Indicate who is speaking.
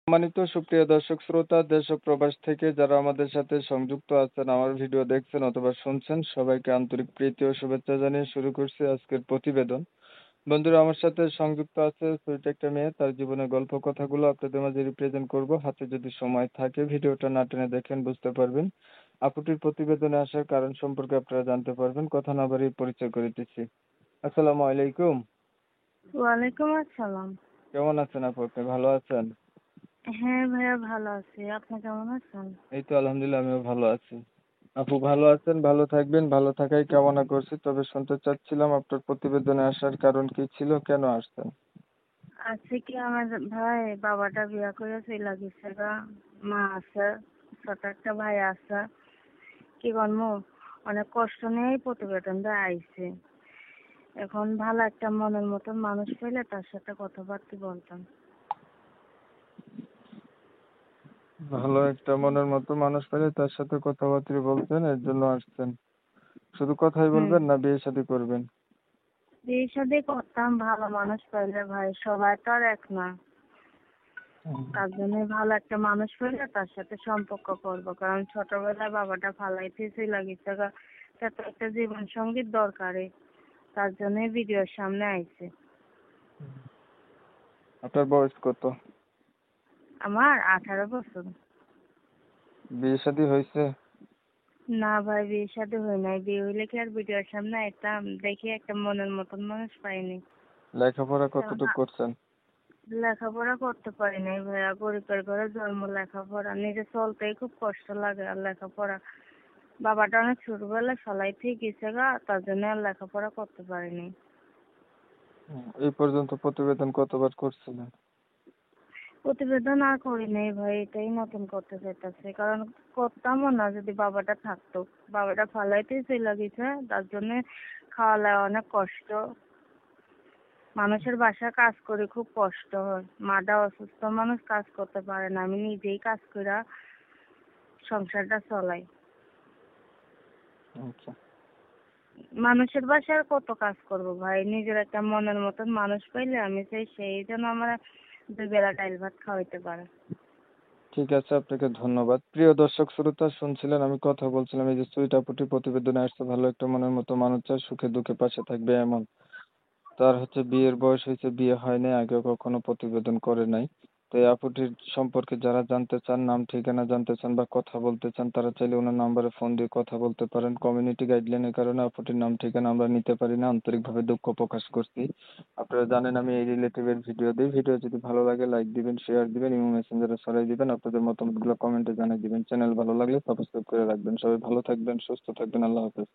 Speaker 1: সম্মানিত সুপ্রিয় দর্শক শ্রোতা দেশ ও প্রবাস থেকে যারা আমাদের সাথে সংযুক্ত আছেন, আমার ভিডিও দেখছেন অথবা শুনছেন, সবাইকে আন্তরিক প্রীতি ও শুভেচ্ছা জানিয়ে শুরু করছি আজকের প্রতিবেদন। বন্ধুরা, আমার সাথে সংযুক্ত আছে সুইট একটা মেয়ে, তার জীবনের গল্প কথাগুলো আপনাদের মাঝে রিপ্রেজেন্ট করব। হাতে যদি সময় থাকে ভিডিওটা না টেনে দেখেন, বুঝতে পারবেন। আপুটির প্রতিবেদনে আসার কারণ সম্পর্কে আপনারা জানতে পারবেন। কথা না বাড়িয়ে পরিচয় করে দিচ্ছি। আসসালামু আলাইকুম।
Speaker 2: ওয়ালাইকুম আসসালাম।
Speaker 1: কেমন আছেন আপু? আপনি ভালো আছেন?
Speaker 2: হ্যাঁ ভাইয়া, ভালো আছি। আপনি কেমন আছেন?
Speaker 1: এই তো আলহামদুলিল্লাহ, আমিও ভালো আছি। আপু ভালো আছেন, ভালো থাকবেন, ভালো থাকাই কামনা করছি। তবে শুনতে চাচ্ছিলাম আপনার প্রতিবেদনে আসার কারণ কি ছিল, কেন আসছেন?
Speaker 2: আজকে কি আমার ভাই বাবাটা বিয়া করে চইলা গেছে গা। মা আছে, ছোট একটা ভাই আছে। কি করবো, অনেক কষ্ট নিয়েই প্রতিবেদনটা আইছে। এখন ভালো একটা মনের মতন মানুষ পেলে তার সাথে কথাবার্তা বলতাম।
Speaker 1: ভালো একটা মনের মতো মানুষ পেলে তার সাথে কথাবার্তা বলতেন, এর জন্য আসছেন। শুধু কথাই
Speaker 2: হুম,
Speaker 1: বলবেন না বিয়ে শাদী করবেন?
Speaker 2: বিয়ে শাদী করতাম, ভালো মানুষ পেলে ভাই, সবাই তো আর এক না। তার জন্য ভালো একটা মানুষ পেলে তার সাথে সম্পর্ক করবো, কারণ ছোটবেলায় বাবাটা ফালাইতে চইলা গেছে গা। তা তো একটা জীবন সঙ্গীত দরকারে, তার জন্য ভিডিওর সামনে আইছে।
Speaker 1: আপনার বয়স কত?
Speaker 2: আমার 18 বছর।
Speaker 1: বিয়ে শাদী হয়েছে?
Speaker 2: না ভাই, বিয়ে শাদী হয় নাই। বিয়ে হইলে কি আর ভিডিওর সামনে আইতাম? দেখি একটা মনের মতন মানুষ পাইনি।
Speaker 1: লেখাপড়া
Speaker 2: তেমন
Speaker 1: কতটুকু করছেন?
Speaker 2: লেখাপড়া করতে পারি নাই ভাইয়া, গরিবের ঘরে জন্ম। লেখাপড়া নিজে চলতেই খুব কষ্ট লাগে, আর লেখাপড়া বাবাটা অনেক ছোটবেলায় ফলাইতে গেছে গা, তার জন্য আর লেখাপড়া করতে পারিনি।
Speaker 1: এই পর্যন্ত প্রতিবেদন কতবার করছিলেন?
Speaker 2: প্রতিবেদন আর করি নাই ভাই, এটাই নতুন করতে চাইতেছে, কারণ করতামও না যদি বাবাটা থাকতো। বাবাটা ফালাইতেই চলে গেছে, তার জন্য খাওয়া দাওয়া অনেক কষ্ট। মানুষের বাসায় কাজ করে খুব কষ্ট হয়। মাটা অসুস্থ, মানুষ কাজ করতে পারে না, আমি নিজেই কাজ করে সংসারটা চলাই।
Speaker 1: আচ্ছা।
Speaker 2: মানুষের বাসায় আর কত কাজ করব ভাই, নিজের একটা মনের মতন মানুষ পাইলে আমি চাই সেই যেন আমার 2 বেলা ডাইল ভাত খাওয়াইতে পারে।
Speaker 1: ঠিক আছে, আপনাকে ধন্যবাদ। প্রিয় দর্শক শ্রোতা, শুনছিলেন আমি কথা বলছিলাম, এই যে সুইট আপুটি প্রতিবেদনে আসছে, ভালো একটা মনের মতো মানুষ চায়, সুখে দুঃখে পাশে থাকবে এমন। তার বিয়ের বয়স হয়েছে, বিয়ে হয় নাই, আগেও কখনো প্রতিবেদন করে নাই। তো এই আপুটির সম্পর্কে যারা জানতে চান, নাম ঠিকানা জানতে চান বা কথা বলতে চান, তারা চাইলে ওনার নাম্বারে ফোন দিয়ে কথা বলতে পারেন। কমিউনিটি গাইডলাইনের কারণে আপুটির নাম ঠিকানা আমরা নিতে পারি না, আন্তরিকভাবে দুঃখ প্রকাশ করছি। আপনারা জানেন আমি এই রিলেটিভের ভিডিও দিই। ভিডিও যদি ভালো লাগে লাইক দিবেন, শেয়ার দিবেন, ইমো মেসেঞ্জারে ছড়াই দিবেন, আপনাদের মতামতগুলো কমেন্টে জানিয়ে দিবেন। চ্যানেল ভালো লাগলে সাবস্ক্রাইব করে রাখবেন। সবাই ভালো থাকবেন, সুস্থ থাকবেন। আল্লাহ হাফেজ।